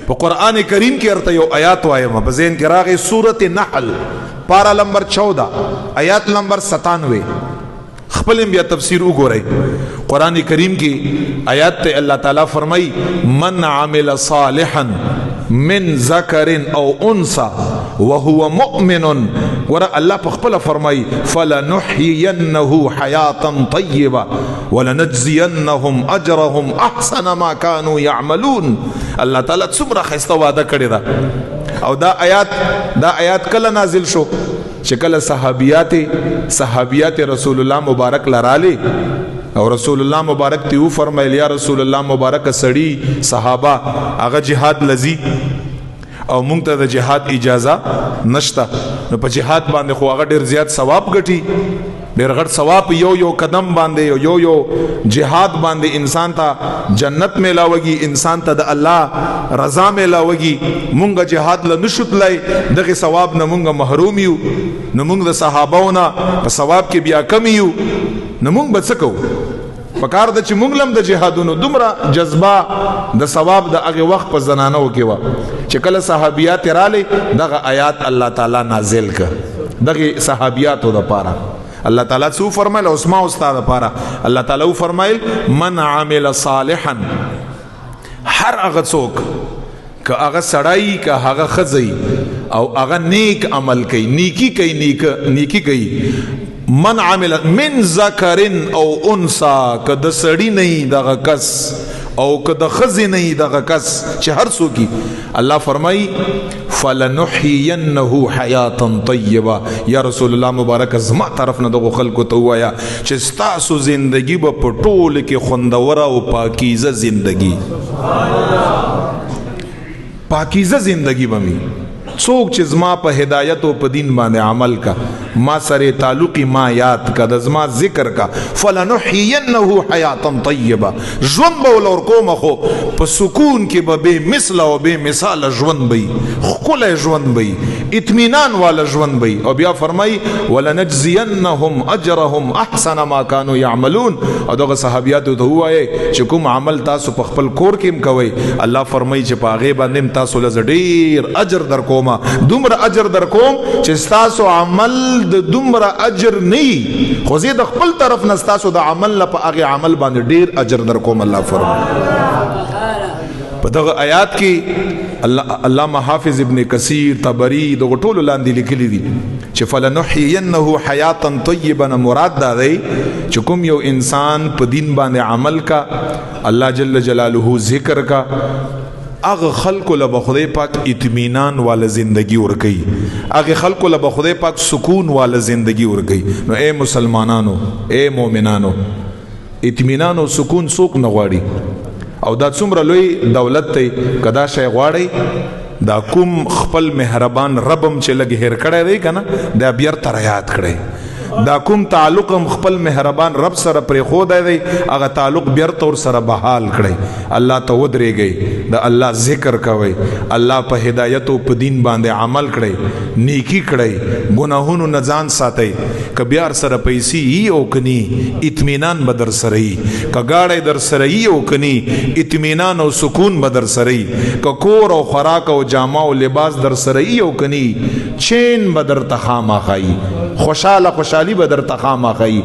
په قرآن کریم کې ارته یو آیات وایم په ذهن کې راغی سورۃ نحل پارا نمبر 14 آیات نمبر 97 خپل بیا تفسیر وګورئ قرآن کریم کی آیات ته اللہ تعالی فرمائی من عمل صالحا من ذکر او انثى وهو مؤمن ور اللہ پخپل فرمائی فلنحيينه حیاتا طیبا ولنجزینهم اجرهم احسن ما كانوا يعملون اللہ تعالی څومره خسته وعده کړی دا او دا آیات کله نازل شو چې کله صحابیات رسول الله مبارک لرالی او رسول الله مبارک تیو فرمایل یا رسول الله مبارک سړی صحابه هغه جهاد لذي او مونږ ته د جهاد اجازه نشته نو په جهاد باندې خو هغه ډیر زیات ثواب ګټي ډیر غټ ثواب یو قدم باندې یو جهاد باندې انسان ته جنت میلاوږي انسان ته د الله رضا میلاوږي مونږ جهاد له نشوتلای دغه ثواب نه مونږ محروم یو نو مونږ د صحابهونو په ثواب کې بیا کم یو نو مونږ بڅکو پکار د چې مونږ لم د جهادونو دومره جذبه د ثواب د هغه وخت په زنانو کې و چې کله صحابيات رااله دغه آیات الله تعالی نازل ک دغه صحابياتو د پاره اللہ تعالیٰ سو فرمائل اسماء استاد پارا اللہ تعالیٰ فرمائل من عامل صالحا ہر اغا څوک که اغا سڑائی که اغا خزئی او اغا نیک عمل کئی نیکی کئی من عامل من ذکرن او انسا که د سڑی نہیں دغا کس او که د خزی نہیں دغا کس چه هر سو کی اللہ فرمائی فلنحيينه حیاتا طیبا یا رسول الله مبارک زما طرف نه دغه خلکو ته وایا چې ستاسو زندگی به په ټول کې خوندوره او پاکیزه زندگی پاکیزه زندگی بمی څوک چې زما په هدایت او په دین باندې عمل کا ما سره تعلق ما یاد کا د زما ذکر کا فلنحيينه حیاتا طیبا ژوند به ولور کوم خو په سکون کې به مثل او به مثال ژوند بي خل ژوند بي اطمینان والا ژوند بي او بیا فرمای ولنجزینهم اجرهم احسن ما كانوا يعملون او دغه صحابيات ته وایي چې کوم عمل تاسو په خپل کور کې کوي الله فرمای چې پاغه باندې تاسو له ډیر اجر در کوم دومره اجر در کوم چې تاسو عمل د دومره اجر نه خو زه د خپل طرف نه تاسو د عمل په هغه عمل باندې ډیر اجر در کوم الله فرمایي په دغه آیات کې علامه حافظ ابن کثیر طبری دغه ټول لاندې لیکلي دي چې فلنحيينه حیاتا طیبا مراد دا دی چې کوم یو انسان په دین باندې عمل کا الله جل جلاله ذکر کا اغه خلق له بخدای پاک اطمینان والا زندگی ورگئی اغه خلق له بخدای پاک سکون والا زندگی ورگئی نو اے مسلمانانو اے مومنانو اطمینان او سکون سوک نغواړي او دا څومره لوی دولت ته کدا شی غواړي دا کوم خپل مهربان ربم چې لګ هر کړه دی کنه دا بیر تر یاد کړي دا کوم تعلق خپل مهربان رب سره پرې خو دی هغه تعلق بیر تور سره بحال کړي الله ته ودرېږي دا الله ذکر کوي الله په هدایت او په دین باندې عمل کړي نیکی کړي ګناهونو نه ځان ساتي کبيار سره پیسې او کني اطمینان بدر سره کګاړې در سره او کني اطمینان او سکون بدر سره کور او خوراک او جامه او لباس در سره او کني چین بدر تخامه خای خوشاله بدر تخامه خی